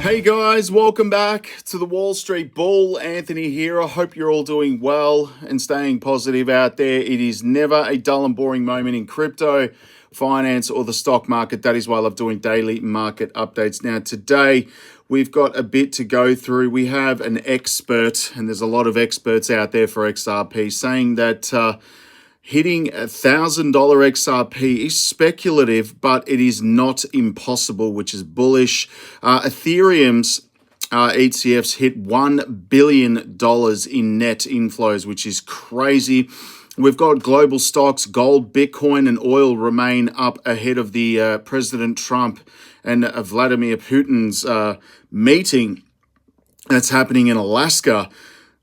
Hey guys, welcome back to the Wall Street Bull. Anthony here. I hope you're all doing well and staying positive out there. It is never a dull and boring moment in crypto, finance, or the stock market. That is why I love doing daily market updates. Now today, we've got a bit to go through. We have an expert, and there's a lot of experts out there for XRP, saying that hitting $1,000 XRP is speculative, but it is not impossible, which is bullish. Ethereum's ETFs hit $1 billion in net inflows, which is crazy. We've got global stocks, gold, Bitcoin, and oil remain up ahead of the President Trump and Vladimir Putin's meeting that's happening in Alaska.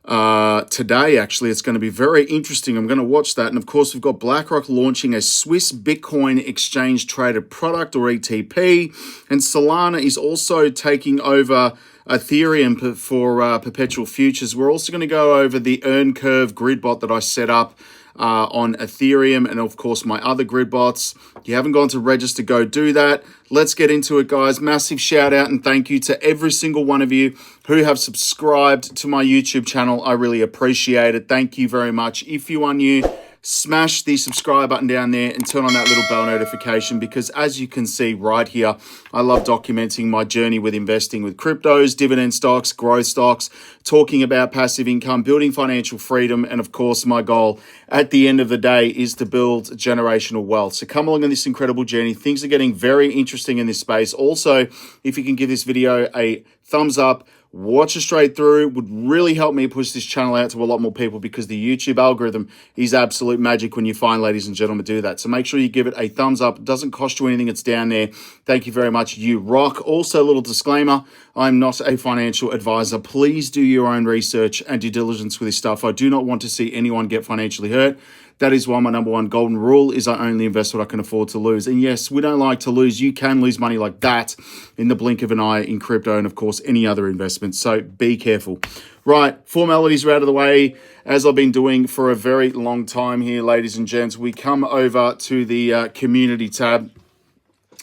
Today, actually, it's going to be very interesting. I'm going to watch that. And of course, we've got BlackRock launching a Swiss Bitcoin exchange traded product, or ETP. And Solana is also taking over Ethereum for perpetual futures. We're also going to go over the earn curve grid bot that I set up on Ethereum, and of course my other grid bots. If you haven't gone to register, go do that. Let's get into it, guys. Massive shout out and thank you to every single one of you who have subscribed to my YouTube channel. I really appreciate it. Thank you very much. If you are new, smash the subscribe button down there and turn on that little bell notification, because as you can see right here, I love documenting my journey with investing with cryptos, dividend stocks, growth stocks, talking about passive income, building financial freedom, and of course my goal at the end of the day is to build generational wealth. So come along on this incredible journey. Things are getting very interesting in this space. Also, if you can give this video a thumbs up, watch it straight through, would really help me push this channel out to a lot more people, because the YouTube algorithm is absolute magic when you find, ladies and gentlemen, do that. So make sure you give it a thumbs up. It doesn't cost you anything. It's down there. Thank you very much. You rock. Also, a little disclaimer, I'm not a financial advisor. Please do your own research and due diligence with this stuff. I do not want to see anyone get financially hurt. That is why my number one golden rule is I only invest what I can afford to lose. And yes, we don't like to lose. You can lose money like that in the blink of an eye in crypto and, of course, any other investment. So be careful. Right, formalities are out of the way, as I've been doing for a very long time here, ladies and gents. We come over to the community tab.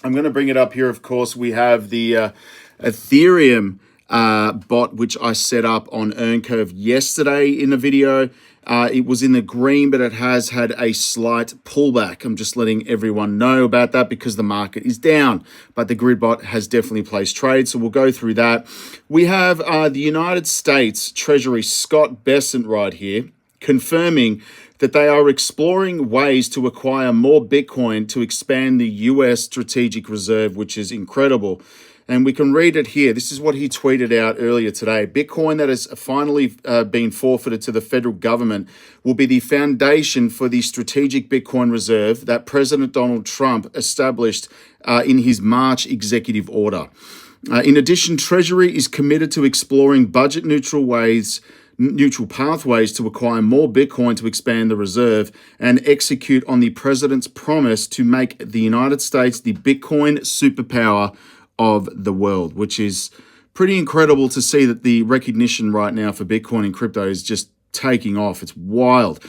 I'm going to bring it up here. Of course, we have the Ethereum bot, which I set up on EarnCurve yesterday in the video. It was in the green, but it has had a slight pullback. I'm just letting everyone know about that because the market is down, but the grid bot has definitely placed trades. So we'll go through that. We have the United States Treasury Scott Bessent right here confirming that they are exploring ways to acquire more Bitcoin to expand the US strategic reserve, which is incredible. And we can read it here. This is what he tweeted out earlier today. Bitcoin that has finally been forfeited to the federal government will be the foundation for the strategic Bitcoin reserve that President Donald Trump established in his March executive order. In addition, Treasury is committed to exploring budget-neutral pathways to acquire more Bitcoin to expand the reserve and execute on the president's promise to make the United States the Bitcoin superpower of the world, which is pretty incredible to see that the recognition right now for Bitcoin and crypto is just taking off. It's wild.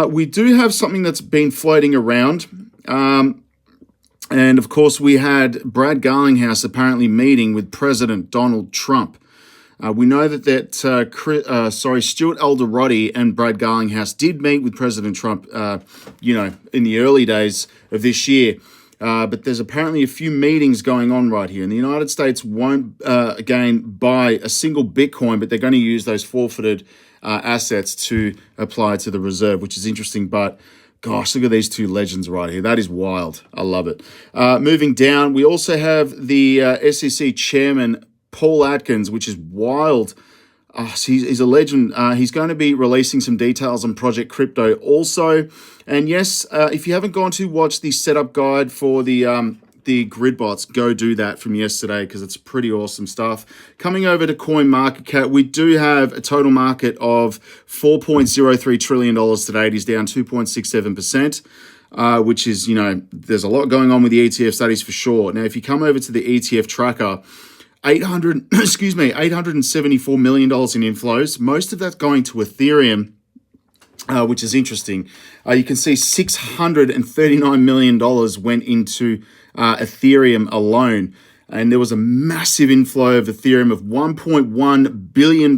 We do have something that's been floating around. And of course, we had Brad Garlinghouse apparently meeting with President Donald Trump. We know that Stuart Alderoty and Brad Garlinghouse did meet with President Trump, in the early days of this year. But there's apparently a few meetings going on right here. And the United States won't, again, buy a single Bitcoin, but they're going to use those forfeited assets to apply to the reserve, which is interesting. But gosh, look at these two legends right here. That is wild. I love it. Moving down, we also have the SEC chairman, Paul Atkins, which is wild. He's a legend. He's going to be releasing some details on Project Crypto also. And yes, if you haven't gone to watch the setup guide for the grid bots, go do that from yesterday because it's pretty awesome stuff. Coming over to CoinMarketCap, we do have a total market of $4.03 trillion today. It is down 2.67%. Which is, there's a lot going on with the ETFs, that is for sure. Now, if you come over to the ETF tracker, $874 million in inflows. Most of that going to Ethereum, which is interesting. You can see $639 million went into Ethereum alone. and there was a massive inflow of Ethereum of $1.1 billion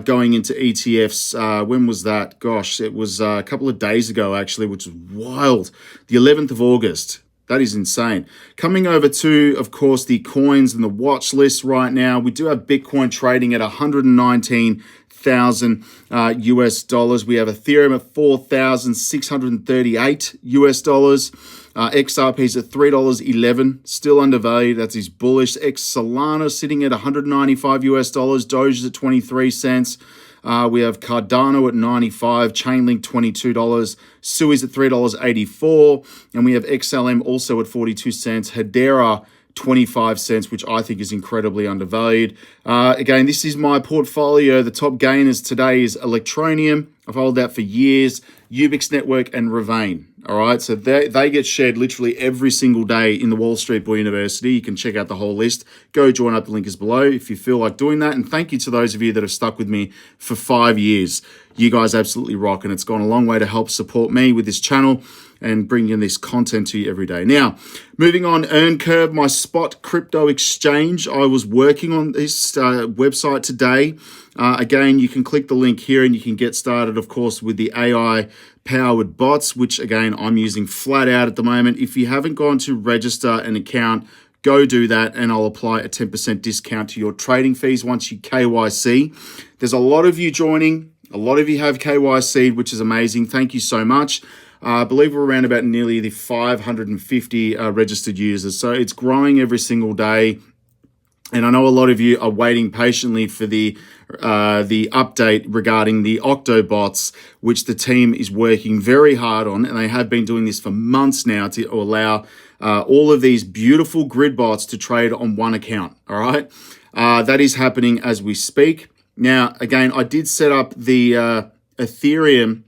going into ETFs. When was that? Gosh, it was a couple of days ago, actually, which is wild. The 11th of August. That is insane. Coming over to, of course, the coins and the watch list right now. We do have Bitcoin trading at 119,000 US dollars. We have Ethereum at 4,638 US dollars. XRP's at $3.11, still undervalued. That's his bullish. Solana sitting at 195 US dollars. Doge is at 23 cents. We have Cardano at 95, Chainlink $22, Sui's at $3.84, and we have XLM also at 42 cents, Hedera 25 cents, which I think is incredibly undervalued. Again, this is my portfolio. The top gainers today is Electroneum. I've held that for years. Ubix Network and Ravane. All right, so they get shared literally every single day in the Wall Street Bull University. You can check out the whole list. Go join up. The link is below if you feel like doing that. And thank you to those of you that have stuck with me for 5 years. You guys absolutely rock, and it's gone a long way to help support me with this channel and bringing this content to you every day. Now, moving on, EarnCurve, my spot crypto exchange. I was working on this website today. Again, you can click the link here and you can get started, of course, with the AI powered bots, which again, I'm using flat out at the moment. If you haven't gone to register an account, go do that, and I'll apply a 10% discount to your trading fees once you KYC. There's a lot of you joining. A lot of you have KYC'd, which is amazing. Thank you so much. I believe we're around about nearly the 550 registered users. So it's growing every single day. And I know a lot of you are waiting patiently for the update regarding the Octobots, which the team is working very hard on. And they have been doing this for months now to allow all of these beautiful grid bots to trade on one account. All right. That is happening as we speak. Now, again, I did set up the Ethereum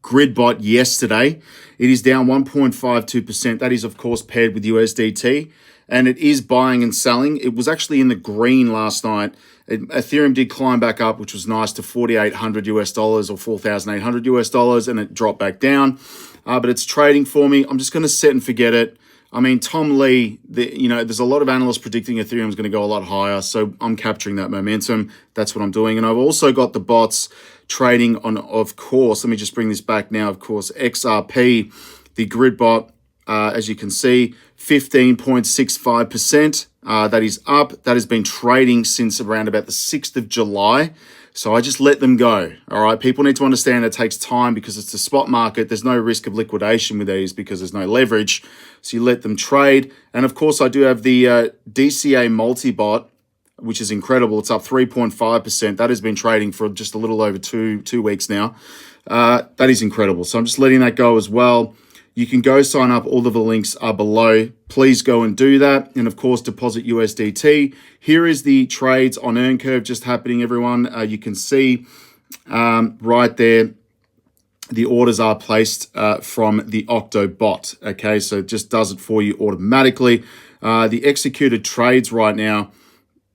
grid bot yesterday. It is down 1.52%. That is, of course, paired with USDT, and it is buying and selling. It was actually in the green last night. Ethereum did climb back up, which was nice, to 4,800 US dollars or 4,800 US dollars, and it dropped back down. But it's trading for me. I'm just going to set and forget it. I mean, Tom Lee, there's a lot of analysts predicting Ethereum is going to go a lot higher, so I'm capturing that momentum. That's what I'm doing. And I've also got the bots trading on, of course, let me just bring this back now, of course, XRP, the grid bot, as you can see, 15.65%. That is up. That has been trading since around about the 6th of July. So I just let them go. All right. People need to understand it takes time because it's a spot market. There's no risk of liquidation with these because there's no leverage. So you let them trade. And of course, I do have the DCA multi-bot, which is incredible. It's up 3.5%. That has been trading for just a little over two weeks now. That is incredible. So I'm just letting that go as well. You can go sign up. All of the links are below. Please go and do that. And of course, deposit USDT. Here is the trades on EarnCurve just happening, everyone. You can see right there, the orders are placed from the Octobot. Okay, so it just does it for you automatically. The executed trades right now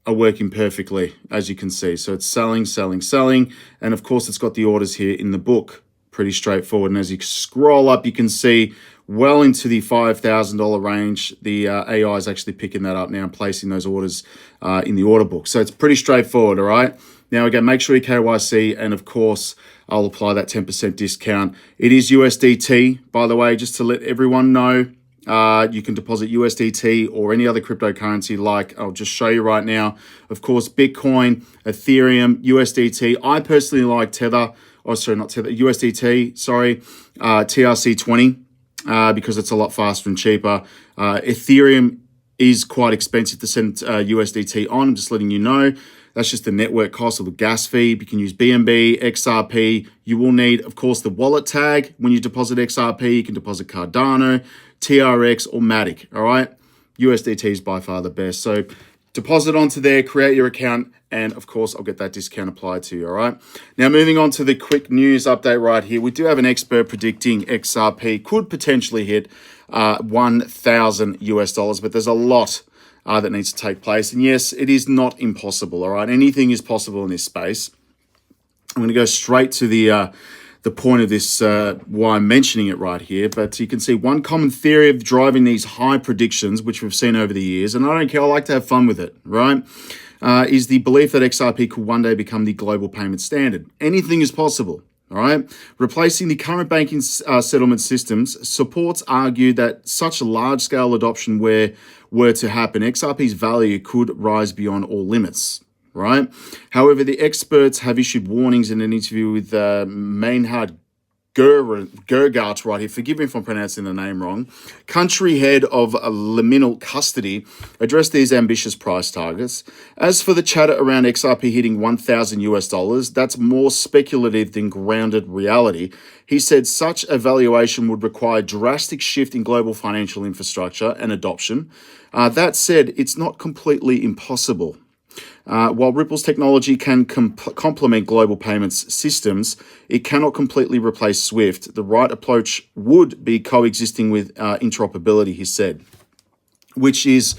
are working perfectly, as you can see. So it's selling, selling, selling. And of course, it's got the orders here in the book. Pretty straightforward. And as you scroll up, you can see well into the $5,000 range. The AI is actually picking that up now and placing those orders in the order book. So it's pretty straightforward, all right? Now, again, make sure you KYC, and of course, I'll apply that 10% discount. It is USDT, by the way, just to let everyone know. You can deposit USDT or any other cryptocurrency, like I'll just show you right now. Of course, Bitcoin, Ethereum, USDT. I personally like Tether. Oh, sorry, not Tether, USDT, sorry, TRC20, because it's a lot faster and cheaper. Ethereum is quite expensive to send USDT on. I'm just letting you know. That's just the network cost of the gas fee. You can use BNB, XRP. You will need, of course, the wallet tag. When you deposit XRP, you can deposit Cardano, TRX, or Matic, all right? USDT is by far the best. So deposit onto there, create your account, and of course, I'll get that discount applied to you, all right? Now, moving on to the quick news update right here. We do have an expert predicting XRP could potentially hit 1,000 US dollars, but there's a lot that needs to take place. And yes, it is not impossible, all right? Anything is possible in this space. I'm going to go straight to the the point of this, why I'm mentioning it right here. But you can see one common theory of driving these high predictions, which we've seen over the years, and I don't care, I like to have fun with it, right? Is the belief that XRP could one day become the global payment standard. Anything is possible. All right, replacing the current banking settlement systems, supports argue that such a large-scale adoption were to happen, XRP's value could rise beyond all limits. Right. However, the experts have issued warnings in an interview with Maynard Gergart right here. Forgive me if I'm pronouncing the name wrong. Country head of liminal custody addressed these ambitious price targets. As for the chatter around XRP hitting $1,000 that's more speculative than grounded reality. He said such a valuation would require drastic shift in global financial infrastructure and adoption. That said, it's not completely impossible. While Ripple's technology can complement global payments systems, it cannot completely replace SWIFT. The right approach would be coexisting with interoperability, he said, which is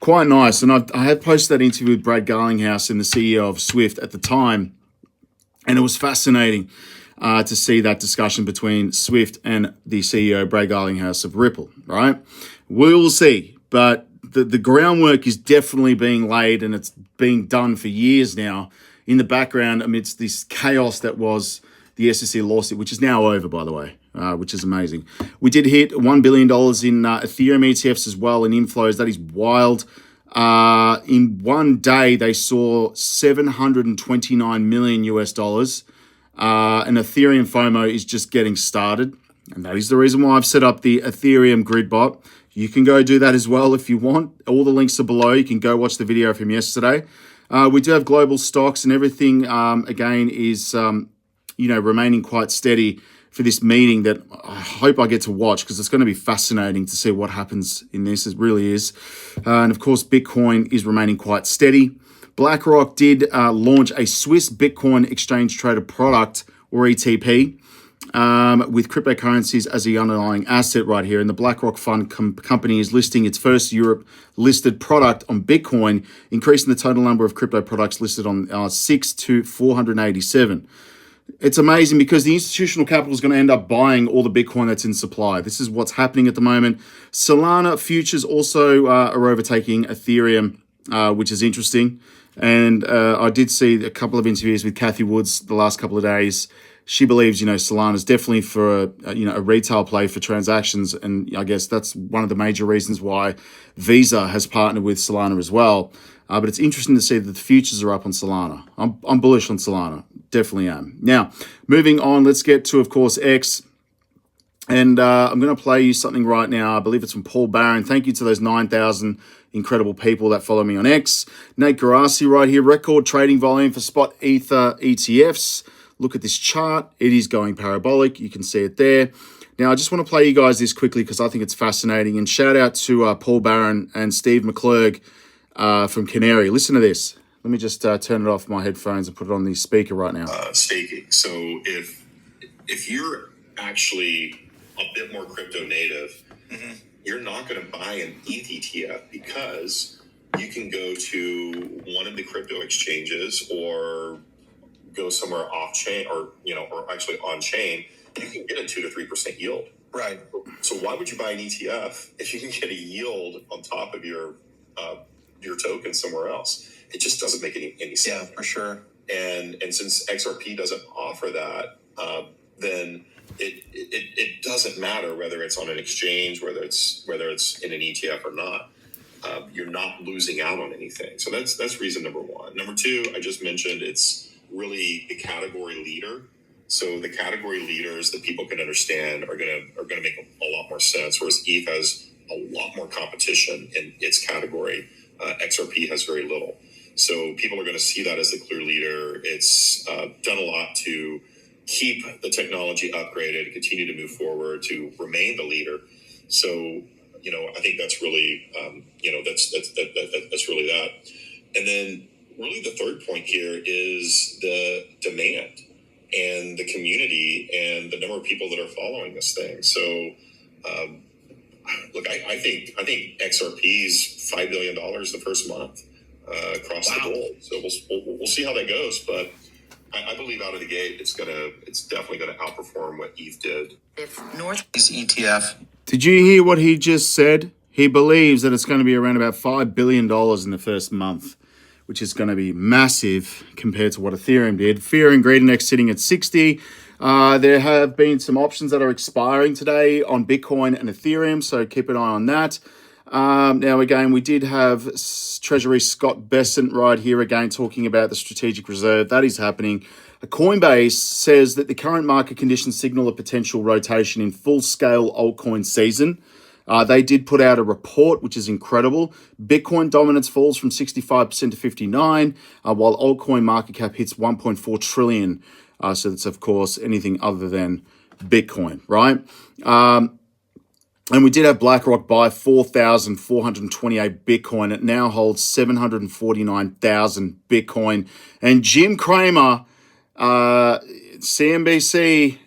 quite nice. And I had posted that interview with Brad Garlinghouse and the CEO of SWIFT at the time, and it was fascinating to see that discussion between SWIFT and the CEO, Brad Garlinghouse of Ripple, right? We will see, but the groundwork is definitely being laid, and it's being done for years now in the background amidst this chaos that was the SEC lawsuit, which is now over, by the way, which is amazing. We did hit $1 billion in Ethereum ETFs as well in inflows. That is wild. In one day, they saw $729 million US dollars. And Ethereum FOMO is just getting started. And that is the reason why I've set up the Ethereum grid bot. You can go do that as well if you want. All the links are below. You can go watch the video from yesterday. We do have global stocks, and everything, again, is remaining quite steady for this meeting that I hope I get to watch, because it's going to be fascinating to see what happens in this. It really is. And of course, Bitcoin is remaining quite steady. BlackRock did launch a Swiss Bitcoin exchange traded product, or ETP, with cryptocurrencies as the underlying asset right here. And the BlackRock Fund company is listing its first Europe-listed product on Bitcoin, increasing the total number of crypto products listed on 6 to 487. It's amazing because the institutional capital is going to end up buying all the Bitcoin that's in supply. This is what's happening at the moment. Solana futures also are overtaking Ethereum, which is interesting. And I did see a couple of interviews with Cathie Woods the last couple of days. She believes, Solana is definitely for a retail play for transactions. And I guess that's one of the major reasons why Visa has partnered with Solana as well. But it's interesting to see that the futures are up on Solana. I'm bullish on Solana. Definitely am. Now, moving on, let's get to, of course, X. And I'm going to play you something right now. I believe it's from Paul Barron. Thank you to those 9,000 incredible people that follow me on X. Nate Garasi right here. Record trading volume for spot Ether ETFs. Look at this chart. It is going parabolic. You can see it there. Now, I just want to play you guys this quickly because I think it's fascinating. And shout out to Paul Barron and Steve McClurg from Canary. Listen to this. Let me just turn it off my headphones and put it on the speaker right now. Staking. So if you're actually a bit more crypto native, you're not going to buy an ETH ETF because you can go to one of the crypto exchanges or go somewhere off chain or actually on chain. You can get a 2 to 3% yield. Right. So why would you buy an ETF if you can get a yield on top of your token somewhere else? It just doesn't make any sense. Yeah, for sure. And since XRP doesn't offer that, then it doesn't matter whether it's on an exchange, whether it's in an ETF or not. You're not losing out on anything. So that's reason number one. Number two, I just mentioned it's really the category leader. So the category leaders that people can understand are gonna make a lot more sense. Whereas ETH has a lot more competition in its category. XRP has very little. So people are going to see that as the clear leader. It's done a lot to keep the technology upgraded, continue to move forward, to remain the leader. So, I think that's really, that's really that. And then really the third point here is the demand and the community and the number of people that are following this thing. So, look, I think XRP's $5 billion the first month across the board. So we'll see how that goes. But I believe out of the gate, it's definitely gonna outperform what ETH did. If North is ETF. Did you hear what he just said? He believes that it's going to be around about $5 billion in the first month, which is going to be massive compared to what Ethereum did. Fear and Greed Index sitting at 60. There have been some options that are expiring today on Bitcoin and Ethereum, so keep an eye on that. Now, again, we did have Treasury Scott Bessent right here again talking about the strategic reserve. That is happening. Coinbase says that the current market conditions signal a potential rotation in full-scale altcoin season. They did put out a report, which is incredible. Bitcoin dominance falls from 65% to 59%, while altcoin market cap hits 1.4 trillion. So that's, of course, anything other than Bitcoin, right? And we did have BlackRock buy 4,428 Bitcoin. It now holds 749,000 Bitcoin. And Jim Cramer, CNBC,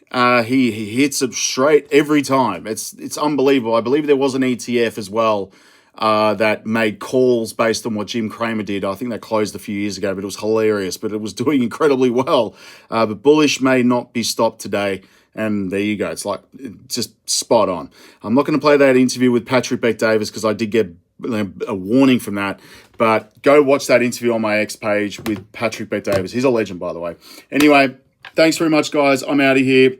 he hits it straight every time. It's unbelievable. I believe there was an ETF as well that made calls based on what Jim Cramer did. I think that closed a few years ago, but it was hilarious. But it was doing incredibly well. But bullish may not be stopped today. And there you go. It's just spot on. I'm not going to play that interview with Patrick Bet-Davis because I did get a warning from that. But go watch that interview on my X page with Patrick Bet-Davis. He's a legend, by the way. Anyway, thanks very much, guys. I'm out of here.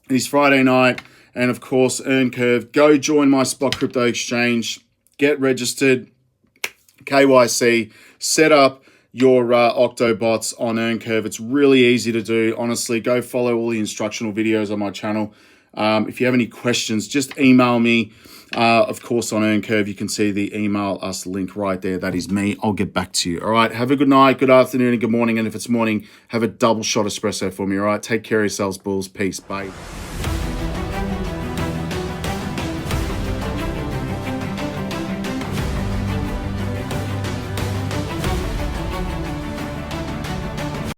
It's Friday night. And, of course, EarnCurve. Go join my spot crypto exchange. Get registered. KYC. Set up your Octobots on EarnCurve. It's really easy to do. Honestly, go follow all the instructional videos on my channel. If you have any questions, just email me. Of course, on EarnCurve, you can see the email us link right there. That is me. I'll get back to you. All right. Have a good night, good afternoon, and good morning. And if it's morning, have a double shot espresso for me. All right. Take care of yourselves, bulls. Peace. Bye.